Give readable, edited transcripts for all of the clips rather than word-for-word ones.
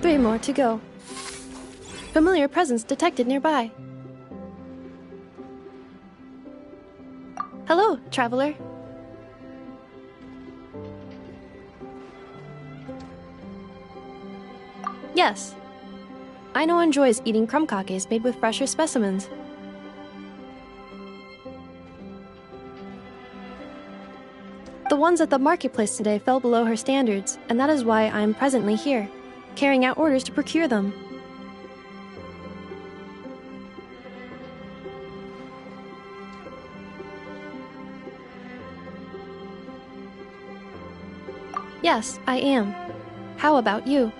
3 more to go. Familiar presence detected nearby. Hello, traveler. Yes. Aino enjoys eating crumb kakes made with fresher specimens. The ones at the marketplace today fell below her standards, and that is why I am presently here, carrying out orders to procure them. Yes, I am. How about you?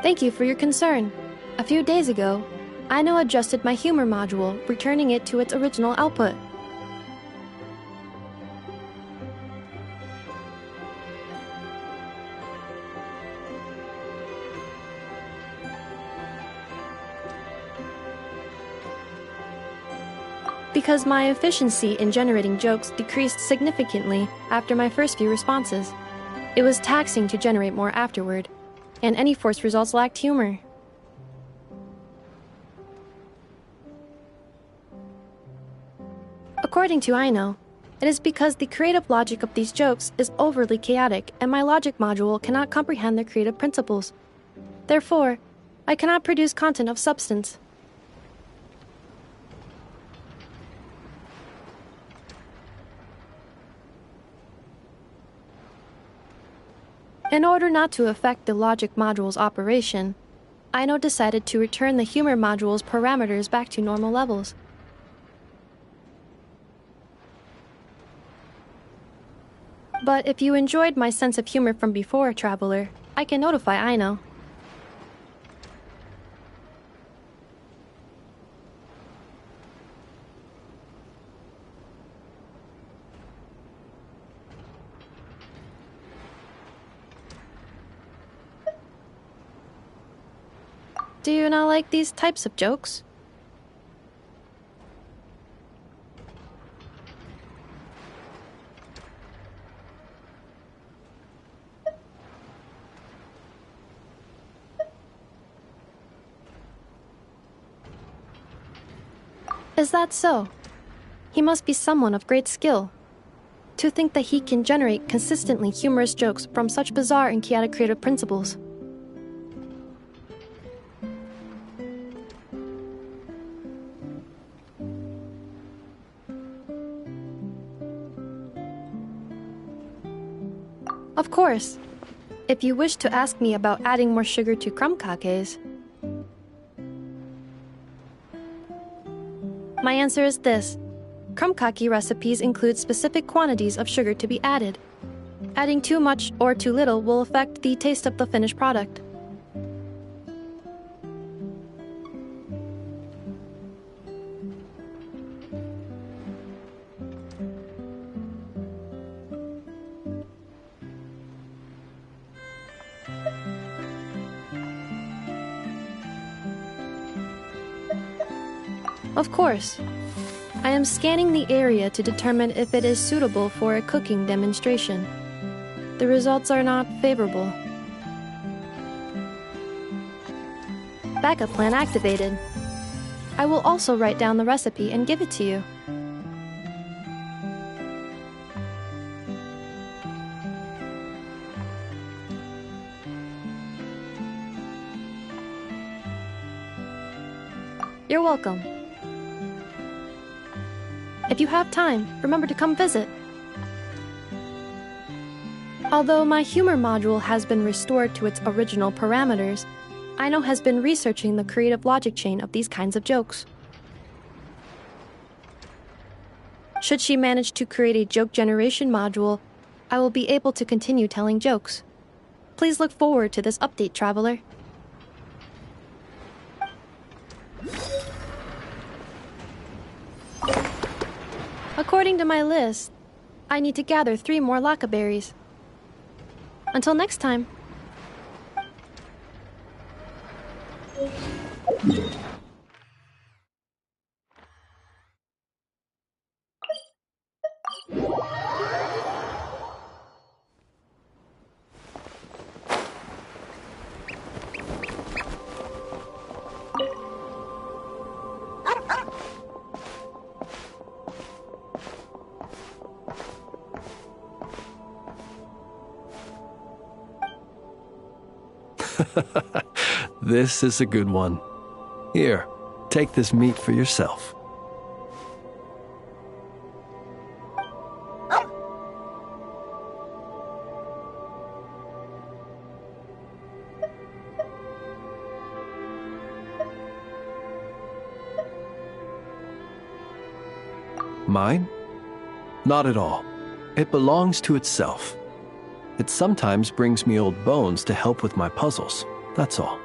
Thank you for your concern. A few days ago, Aino adjusted my humor module, returning it to its original output. Because my efficiency in generating jokes decreased significantly after my first few responses. It was taxing to generate more afterward, and any forced results lacked humor. According to Aino, it is because the creative logic of these jokes is overly chaotic and my logic module cannot comprehend their creative principles. Therefore, I cannot produce content of substance. In order not to affect the logic module's operation, Aino decided to return the humor module's parameters back to normal levels. But if you enjoyed my sense of humor from before, traveler, I can notify Aino. Do you not like these types of jokes? Is that so? He must be someone of great skill. To think that he can generate consistently humorous jokes from such bizarre and chaotic creative principles. Of course. If you wish to ask me about adding more sugar to crumb kakes, my answer is this. Crumb kake recipes include specific quantities of sugar to be added. Adding too much or too little will affect the taste of the finished product. Of course. I am scanning the area to determine if it is suitable for a cooking demonstration. The results are not favorable. Backup plan activated. I will also write down the recipe and give it to you. You're welcome. If you have time, remember to come visit. Although my humor module has been restored to its original parameters, Aino has been researching the creative logic chain of these kinds of jokes. Should she manage to create a joke generation module, I will be able to continue telling jokes. Please look forward to this update, traveler. According to my list, I need to gather 3 more laka berries. Until next time. This is a good one. Here, take this meat for yourself. Mine? Not at all. It belongs to itself. It sometimes brings me old bones to help with my puzzles, that's all.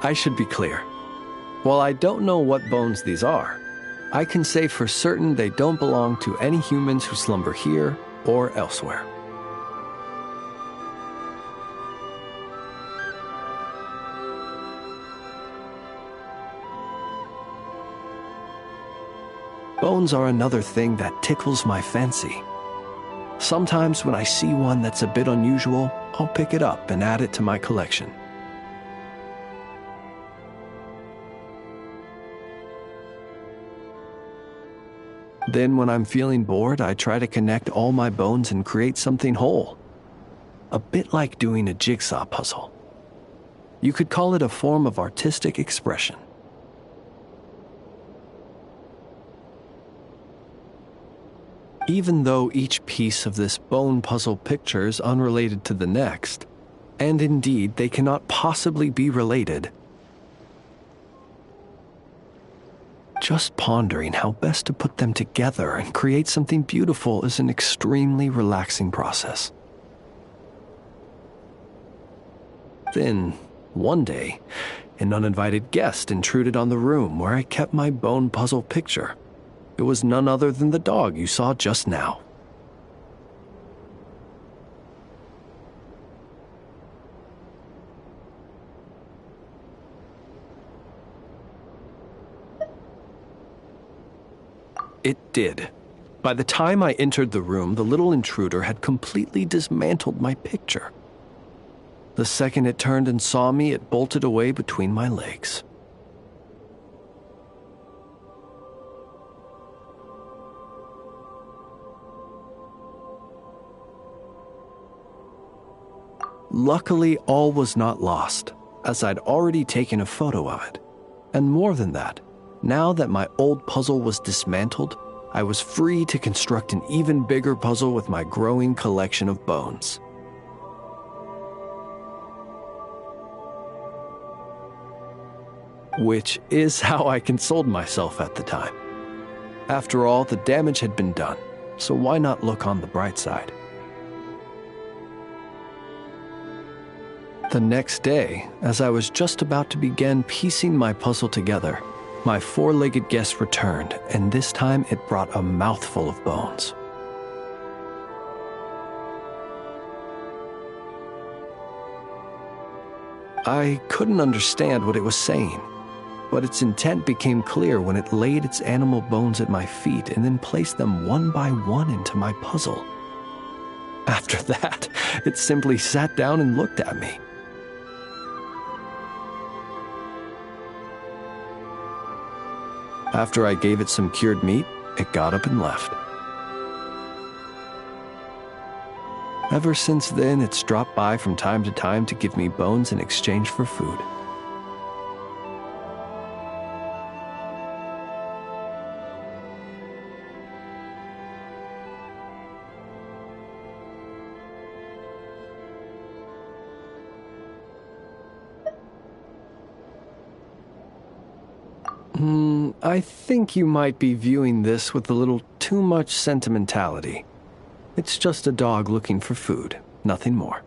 I should be clear. While I don't know what bones these are, I can say for certain they don't belong to any humans who slumber here or elsewhere. Bones are another thing that tickles my fancy. Sometimes when I see one that's a bit unusual, I'll pick it up and add it to my collection. Then when I'm feeling bored, I try to connect all my bones and create something whole. A bit like doing a jigsaw puzzle. You could call it a form of artistic expression. Even though each piece of this bone puzzle picture is unrelated to the next, and indeed they cannot possibly be related, just pondering how best to put them together and create something beautiful is an extremely relaxing process. Then, one day, an uninvited guest intruded on the room where I kept my bone puzzle picture. It was none other than the dog you saw just now. It did. By the time I entered the room, the little intruder had completely dismantled my picture. The second it turned and saw me, it bolted away between my legs. Luckily, all was not lost, as I'd already taken a photo of it. And more than that, now that my old puzzle was dismantled, I was free to construct an even bigger puzzle with my growing collection of bones. Which is how I consoled myself at the time. After all, the damage had been done, so why not look on the bright side? The next day, as I was just about to begin piecing my puzzle together, my four-legged guest returned, and this time it brought a mouthful of bones. I couldn't understand what it was saying, but its intent became clear when it laid its animal bones at my feet and then placed them one by one into my puzzle. After that, it simply sat down and looked at me. After I gave it some cured meat, it got up and left. Ever since then, it's dropped by from time to time to give me bones in exchange for food. I think you might be viewing this with a little too much sentimentality. It's just a dog looking for food, nothing more.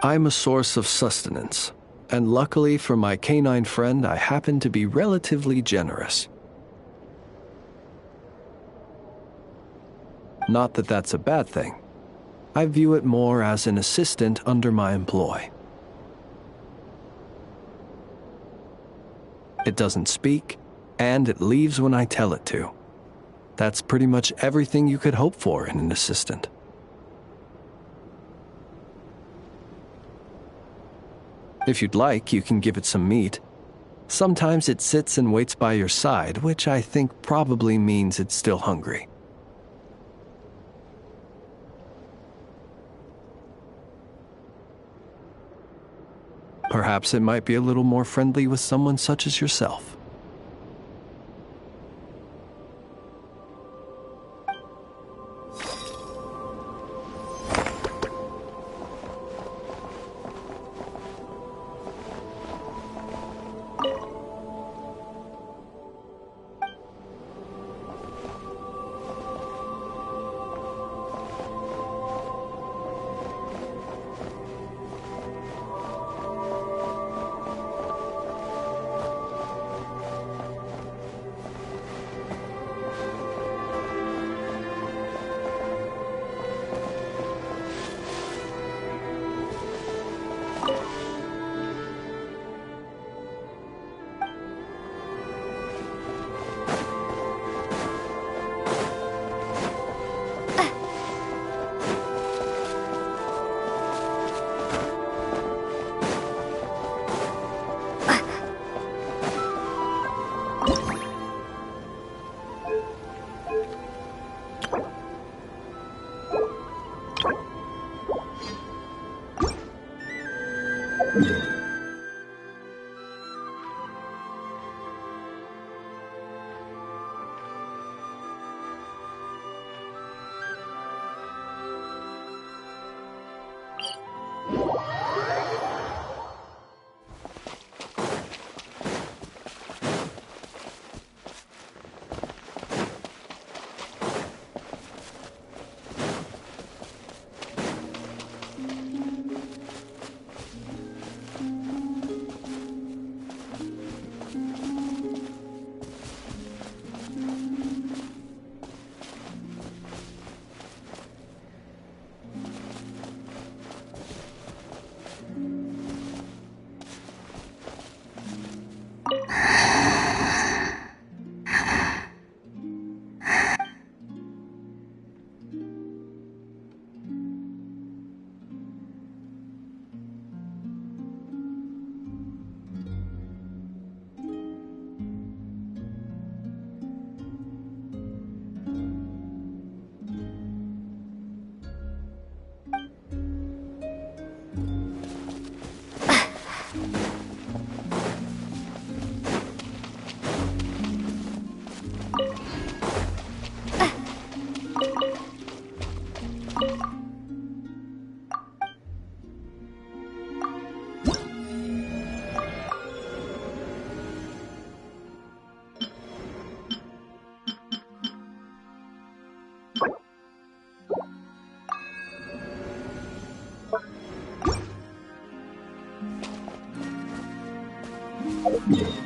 I'm a source of sustenance, and luckily for my canine friend, I happen to be relatively generous. Not that that's a bad thing. I view it more as an assistant under my employ. It doesn't speak, and it leaves when I tell it to. That's pretty much everything you could hope for in an assistant. If you'd like, you can give it some meat. Sometimes it sits and waits by your side, which I think probably means it's still hungry. Perhaps it might be a little more friendly with someone such as yourself. Yeah.